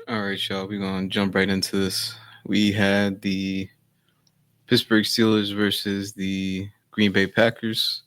All right, y'all. We're gonna jump right into this. We had the Pittsburgh Steelers versus the Green Bay Packers.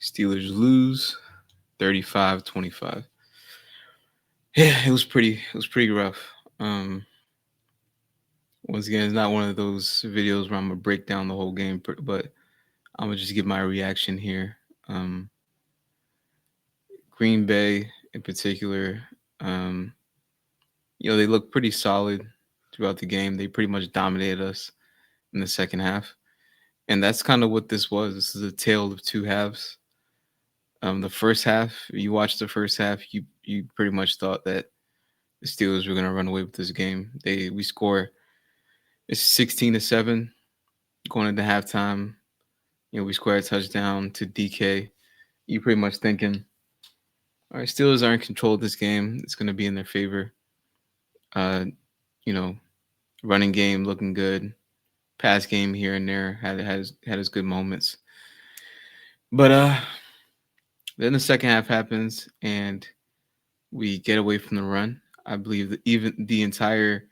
Steelers lose 35-25. Yeah, it was pretty rough. Um Once again, it's not one of those videos where I'm gonna break down the whole game, but I'm gonna just give my reaction here. Um Green Bay in particular, um, they look pretty solid throughout the game. They pretty much dominated us in the second half. And that's kind of what this was. This is a tale of two halves. The first half, you watched the first half, you pretty much thought that the Steelers were gonna run away with this game. We score it's 16-7 going into halftime. We score a touchdown to DK. You pretty much thinking, all right, Steelers are in control of this game. It's gonna be in their favor. Uh, you know, running game looking good. Pass game here and there had his good moments. But then the second half happens and we get away from the run. I believe that even the entire,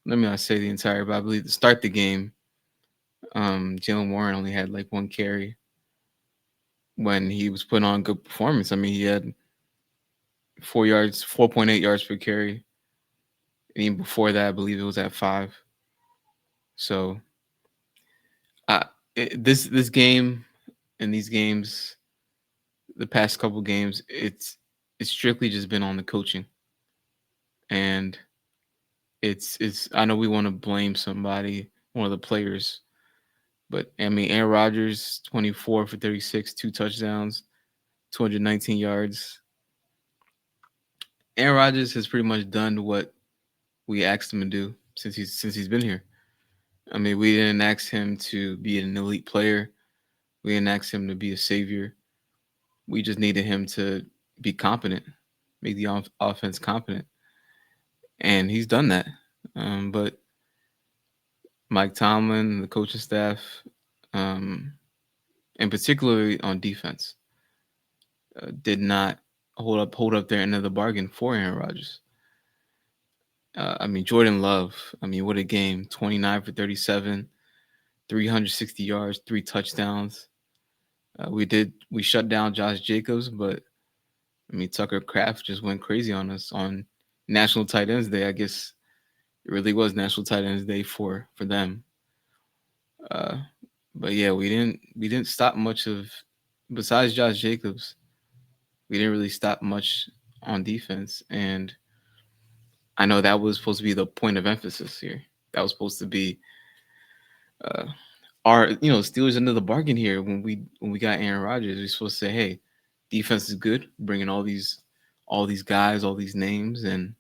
let me not say the entire, but I believe to start the game, Jalen Warren only had like one carry when he was putting on good performance. I mean, he had 4 yards, 4.8 yards per carry. And even before that, I believe it was at five. So uh, this game and these games, the past couple games, it's strictly just been on the coaching, and it's. I know we want to blame somebody, one of the players, but I mean, Aaron Rodgers, 24 for 36, two touchdowns, 219 yards. Aaron Rodgers has pretty much done what we asked him to do since he's been here. I mean, we didn't ask him to be an elite player. We didn't ask him to be a savior. We just needed him to be competent, make the offense competent, and he's done that. But Mike Tomlin, the coaching staff, um, and particularly on defense, did not hold up their end of the bargain for Aaron Rodgers. I mean, Jordan Love. I mean, what a game! 29 for 37, 360 yards, three touchdowns. We shut down Josh Jacobs, but I mean, Tucker Kraft just went crazy on us on National Tight Ends Day. I guess it really was National Tight Ends Day for them. Uh, but yeah, we didn't stop much of besides Josh Jacobs. We didn't really stop much on defense, and I know that was supposed to be the point of emphasis here. That was supposed to be uh, our Steelers into the bargain here when we got Aaron Rodgers. We're supposed to say, hey, defense is good, bringing all these guys, all these names, and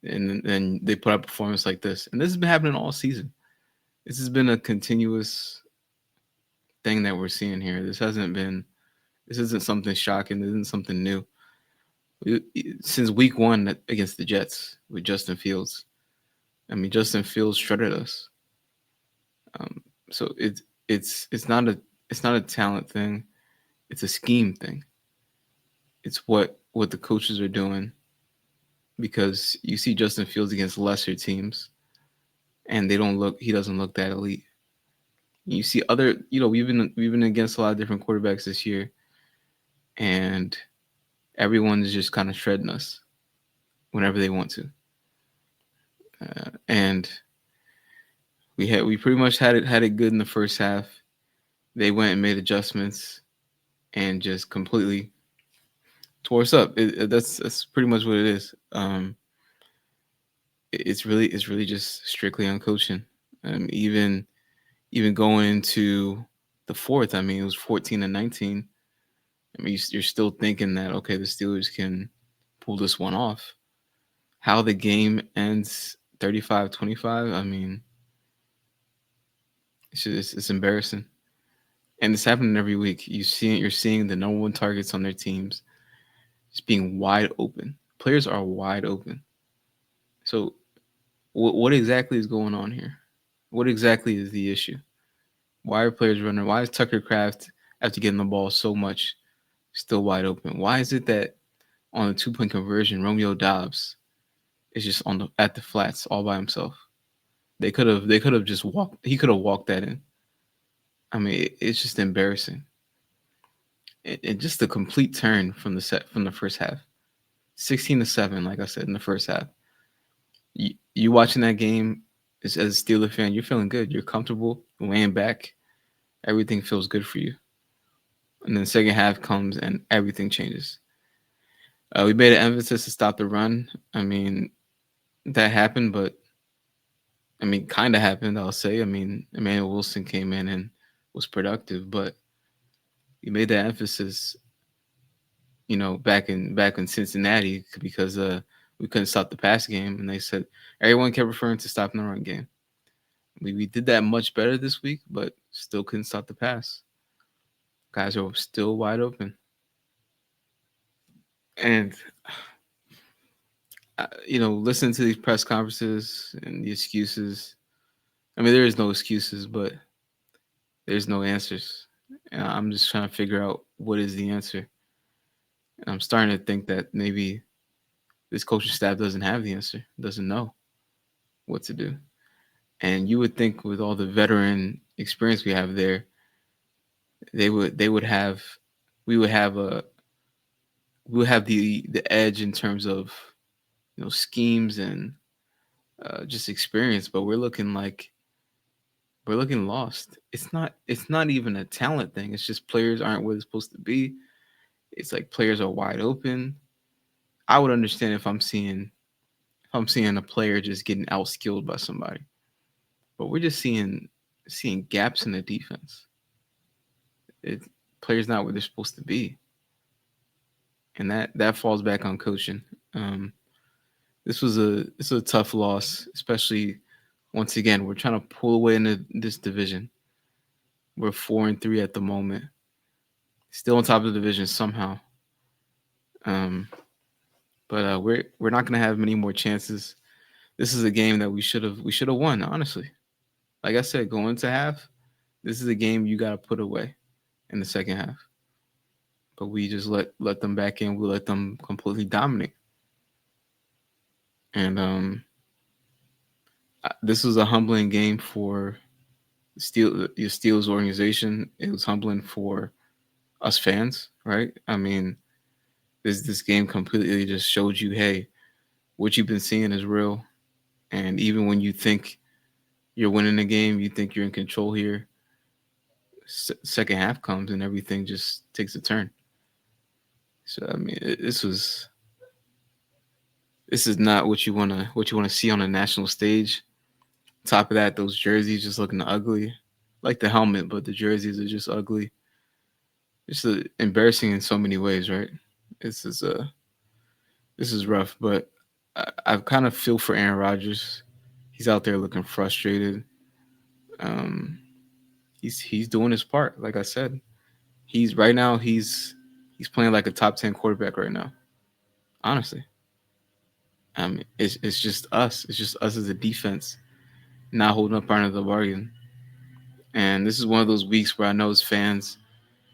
then they put up a performance like this. And this has been happening all season. This has been a continuous thing that we're seeing here. This isn't something shocking. This isn't something new. Since week one against the Jets with Justin Fields, I mean, Justin Fields shredded us. Um, so it's not a talent thing. It's a scheme thing. It's what the coaches are doing because you see Justin Fields against lesser teams, and he doesn't look that elite. You see other, we've been against a lot of different quarterbacks this year, and everyone's just kind of shredding us whenever they want to. And we pretty much had it good in the first half. They went and made adjustments and just completely tore us up. That's pretty much what it is. It's really just strictly on coaching. Even going into the fourth, I mean, it was 14-19. I mean, you're still thinking that okay, the Steelers can pull this one off. How the game ends 35-25, I mean, it's embarrassing. And it's happening every week. You're seeing the number one targets on their teams just being wide open. Players are wide open. So what exactly is going on here? What exactly is the issue? Why are players running? Why is Tucker Kraft, after getting the ball so much, still wide open? Why is it that on the 2-point conversion, Romeo Dobbs is just on the at the flats all by himself. They could have just walked. He could have walked that in. I mean, it's just embarrassing. It just a complete turn from the first half. 16-7, like I said in the first half. You watching that game as a Steeler fan, you're feeling good. You're comfortable, laying back. Everything feels good for you. And then the second half comes and everything changes. We made an emphasis to stop the run. I mean, that happened, but I mean, kind of happened. I'll say. I mean, Emmanuel Wilson came in and was productive, but we made that emphasis, back in Cincinnati because we couldn't stop the pass game, and they said everyone kept referring to stopping the run game. We did that much better this week, but still couldn't stop the pass. Guys are still wide open, and listening to these press conferences and the excuses. I mean, there is no excuses, but there's no answers. And I'm just trying to figure out what is the answer. And I'm starting to think that maybe this coaching staff doesn't have the answer, doesn't know what to do. And you would think with all the veteran experience we have there, they would have we would have a we would have the edge in terms of schemes and just experience, but we're looking lost. It's not even a talent thing. It's just players aren't where they're supposed to be. It's like players are wide open. I would understand if I'm seeing a player just getting outskilled by somebody, but we're just seeing gaps in the defense. It Players not where they're supposed to be, and that falls back on coaching. Um, this was a tough loss, especially once again we're trying to pull away into this division. We're 4-3 at the moment, still on top of the division somehow. Um, but we're not gonna have many more chances. This is a game that we should have won. Honestly, like I said, going into half, this is a game you got to put away in the second half. But we just let them back in. We let them completely dominate. And this was a humbling game for the Steelers organization. It was humbling for us fans, right? I mean, this game completely just showed you, hey, what you've been seeing is real. And even when you think you're winning the game, you think you're in control here. Second half comes and everything just takes a turn. So I mean, this is not what you wanna see on a national stage. Top of that, those jerseys just looking ugly, like the helmet, but the jerseys are just ugly. It's embarrassing in so many ways, right? This is this is rough, but I kind of feel for Aaron Rodgers. He's out there looking frustrated. Um, he's doing his part. Like I said, he's right now he's playing like a top 10 quarterback right now. Honestly, it's just us. It's just us as a defense not holding up our end of the bargain. And this is one of those weeks where I know as fans,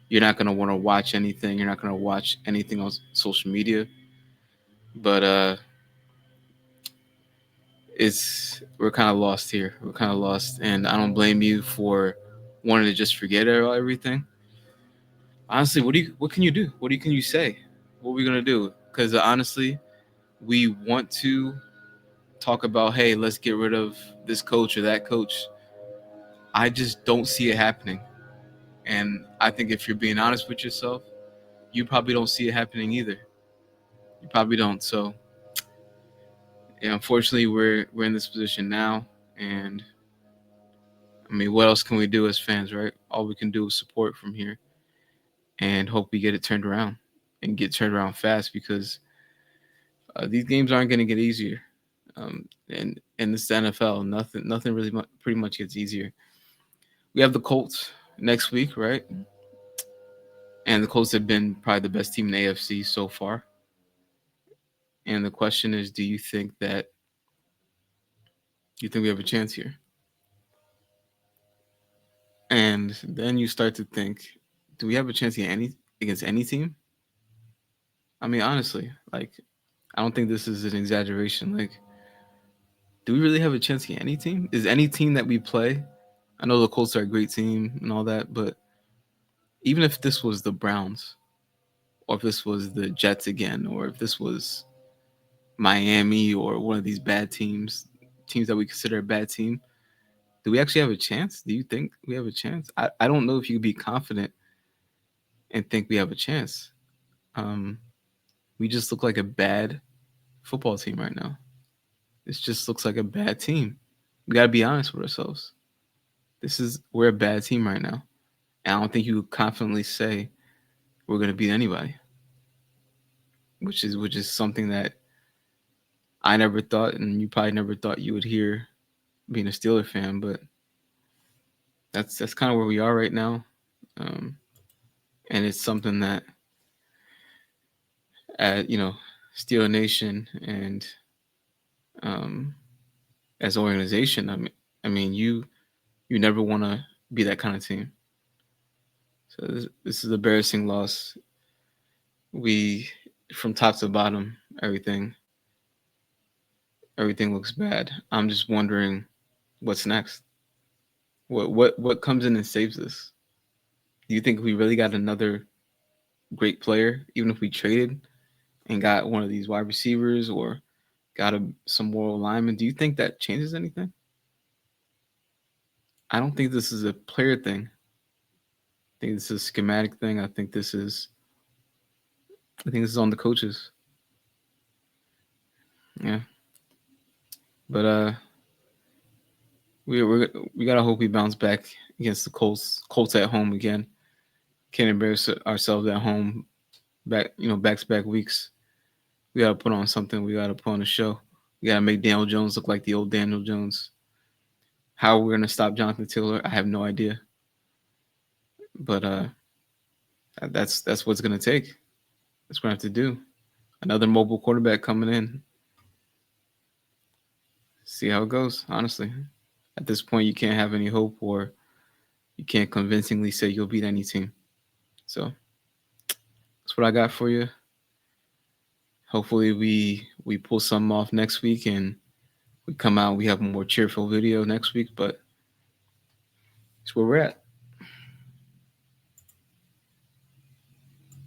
you're not gonna want to watch anything. You're not gonna watch anything on social media. But it's we're kind of lost here. We're kind of lost, and I don't blame you for wanting to just forget everything. Honestly, what can you do? Can you say? What are we gonna do? Because honestly, we want to talk about, hey, let's get rid of this coach or that coach. I just don't see it happening, and I think if you're being honest with yourself, you probably don't see it happening either. You probably don't. So, yeah, unfortunately, we're in this position now, and I mean, what else can we do as fans, right? All we can do is support from here and hope we get it turned around and get turned around fast because these games aren't going to get easier. And this is the NFL. Nothing really pretty much gets easier. We have the Colts next week, right? And the Colts have been probably the best team in the AFC so far. And the question is, do you think we have a chance here? And then you start to think, do we have a chance against any team? I mean, honestly, like I don't think this is an exaggeration. Like do we really have a chance against any team? Is any team that we play? I know the Colts are a great team and all that, but even if this was the Browns, or if this was the Jets again, or if this was Miami or one of these bad teams that we consider a bad team, do we actually have a chance? Do you think we have a chance? I don't know if you could be confident and think we have a chance. Um, we just look like a bad football team right now. This just looks like a bad team. We got to be honest with ourselves. We're a bad team right now. And I don't think you could confidently say we're going to beat anybody, which is something that I never thought, and you probably never thought you would hear being a Steeler fan. But that's kind of where we are right now, um, and it's something that, you know, Steeler Nation and um, as an organization, I mean, you never want to be that kind of team. So this is an embarrassing loss. We, from top to bottom, everything looks bad. I'm just wondering what's next. What comes in and saves us? Do you think we really got another great player, even if we traded and got one of these wide receivers or got some more linemen? Do you think that changes anything? I don't think this is a player thing. I think this is a schematic thing. I think this is on the coaches. Yeah, but we gotta hope we bounce back against the Colts. Colts at home again. Can't embarrass ourselves at home. Back to back weeks. We gotta put on something. We gotta put on a show. We gotta make Daniel Jones look like the old Daniel Jones. How we're gonna stop Jonathan Taylor, I have no idea. But that's what's gonna take. That's what we have to do. Another mobile quarterback coming in. See how it goes. Honestly, at this point, you can't have any hope, or you can't convincingly say you'll beat any team. So that's what I got for you. Hopefully, we pull something off next week, and we come out. We have a more cheerful video next week. But it's where we're at.